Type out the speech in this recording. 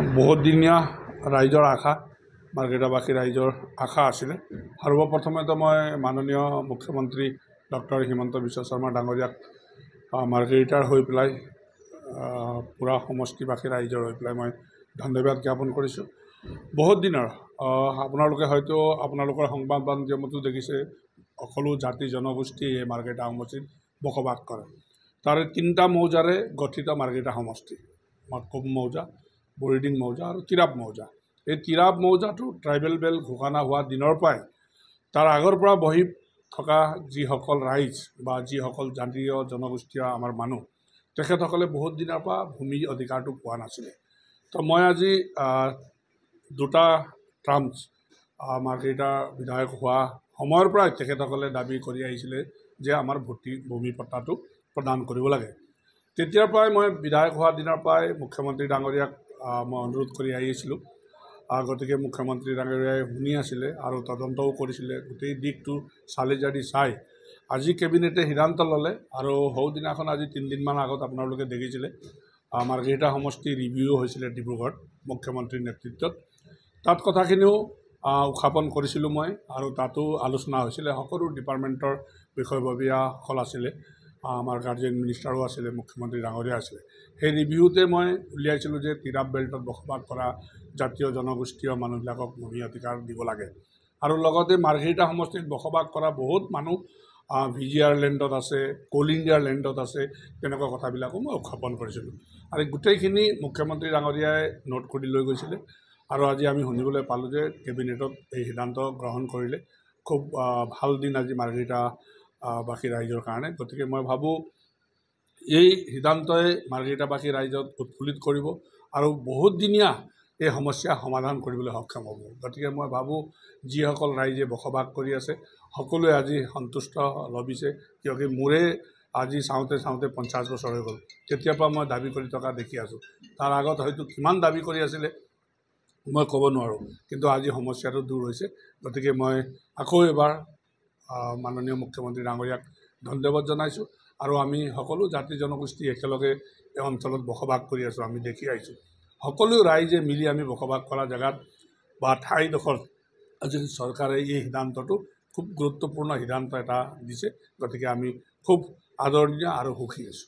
বহুতদিনীয়া ৰাইজৰ আশা মাৰ্ঘেৰিটাবাসী ৰাইজৰ আশা আছিলে। সৰ্বপ্ৰথমেতো মই মাননীয় মুখ্যমন্ত্ৰী ডক্টৰ হিমন্ত বিশ্ব শৰ্মা ডাঙৰীয়াক মাৰ্ঘেৰিটাৰ হৈ পেলাই পূৰা সমষ্টিবাসী ৰাইজৰ হৈ পেলাই মই ধন্যবাদ জ্ঞাপন কৰিছোঁ। বহুত দিনৰ আপোনালোকে হয়তো আপোনালোকৰ সংবাদ মাধ্যমতো দেখিছে, সকলো জাতি জনগোষ্ঠী এই মাৰ্ঘেৰিটা সমষ্টিত বসবাস কৰে। তাৰে 3টা মৌজাৰে গঠিত মাৰ্ঘেৰিটা সমষ্টি, মাকুম মৌজা, বৰিডিং মৌজা আৰু তিৰাপ মৌজা। এই তিৰাপ মৌজাটো ট্ৰাইবেল বেল্ট ঘোষণা হোৱা দিনৰ পৰাই তাৰ আগৰ পৰা বহি থকা যিসকল ৰাইজ বা যিসকল জাতীয় জনগোষ্ঠীয় আমাৰ মানুহ, তেখেতসকলে বহুত দিনৰ পৰা ভূমি অধিকাৰটো পোৱা নাছিলে। তো মই আজি 2টা টাৰ্মছ মাৰ্ঘেৰিটা বিধায়ক হোৱা সময়ৰ পৰাই তেখেতসকলে দাবী কৰি আহিছিলে যে আমাৰ ভূমি পট্টাটো প্ৰদান কৰিব লাগে। তেতিয়াৰ পৰাই মই বিধায়ক হোৱা দিনৰ পৰাই মুখ্যমন্ত্ৰী ডাঙৰীয়াক মই অনুৰোধ কৰি আহিছিলোঁ। গতিকে মুখ্যমন্ত্ৰী ডাঙৰীয়াই শুনি আছিলে আৰু তদন্তও কৰিছিলে। গোটেই দিশটো চালি জাৰি চাই আজি কেবিনেটে সিদ্ধান্ত ল'লে আৰু সৌদিনাখন আজি 3 দিনমান আগত আপোনালোকে দেখিছিলে মাৰ্ঘেৰিটা সমষ্টি ৰিভিউ হৈছিলে ডিব্ৰুগড়ত মুখ্যমন্ত্ৰীৰ নেতৃত্বত। তাত কথাখিনিও উত্থাপন কৰিছিলোঁ মই আৰু তাতো আলোচনা হৈছিলে। সকলো ডিপাৰ্টমেণ্টৰ বিষয়ববীয়াসকল আছিলে, আমাৰ গাৰ্জেন মিনিষ্টাৰো আছিলে, মুখ্যমন্ত্ৰী ডাঙৰীয়া আছিলে। সেই ৰিভিউতে মই উলিয়াইছিলোঁ যে তিৰাপ বেল্টত বসবাস কৰা জাতীয় জনগোষ্ঠীয় মানুহবিলাকক ভূমি অধিকাৰ দিব লাগে আৰু লগতে মাৰ্ঘেৰিটা সমষ্টিত বসবাস কৰা বহুত মানুহ VGR লেণ্ডত আছে, কোল ইণ্ডিয়াৰ লেণ্ডত আছে, তেনেকুৱা কথাবিলাকো মই উত্থাপন কৰিছিলোঁ। আৰু গোটেইখিনি মুখ্যমন্ত্ৰী ডাঙৰীয়াই নোট কৰি লৈ গৈছিলে আৰু আজি আমি শুনিবলৈ পালোঁ যে কেবিনেটত এই সিদ্ধান্ত গ্ৰহণ কৰিলে। খুব ভাল দিন আজি মাৰ্ঘেৰিটাবাসী ৰাইজৰ কাৰণে। গতিকে মই ভাবোঁ এই সিদ্ধান্তই মাৰ্ঘেৰিটাবাসী ৰাইজক উৎফুল্লিত কৰিব আৰু বহুতদিনীয়া এই সমস্যা সমাধান কৰিবলৈ সক্ষম হ'ব। গতিকে মই ভাবোঁ যিসকল ৰাইজে বসবাস কৰি আছে সকলোৱে আজি সন্তুষ্ট লভিছে, কিয়কি মোৰে আজি চাওঁতে 50 বছৰ হৈ গ'ল। তেতিয়াৰ পৰা মই দাবী কৰি থকা দেখি আছোঁ। তাৰ আগত হয়তো কিমান দাবী কৰি আছিলে মই ক'ব নোৱাৰোঁ, কিন্তু আজি সমস্যাটো দূৰ হৈছে। গতিকে মই আকৌ এবাৰ মাননীয় মুখ্যমন্ত্ৰী ডাঙৰীয়াক ধন্যবাদ জনাইছোঁ। আৰু আমি সকলো জাতি জনগোষ্ঠী একেলগে এই অঞ্চলত বসবাস কৰি আছোঁ, আমি দেখি আহিছোঁ। সকলো ৰাইজে মিলি আমি বসবাস কৰা জেগাত বা ঠাইডোখৰত আজি চৰকাৰে এই সিদ্ধান্তটো খুব গুৰুত্বপূৰ্ণ সিদ্ধান্ত এটা দিছে। গতিকে আমি খুব আদৰণীয় আৰু সুখী আছোঁ।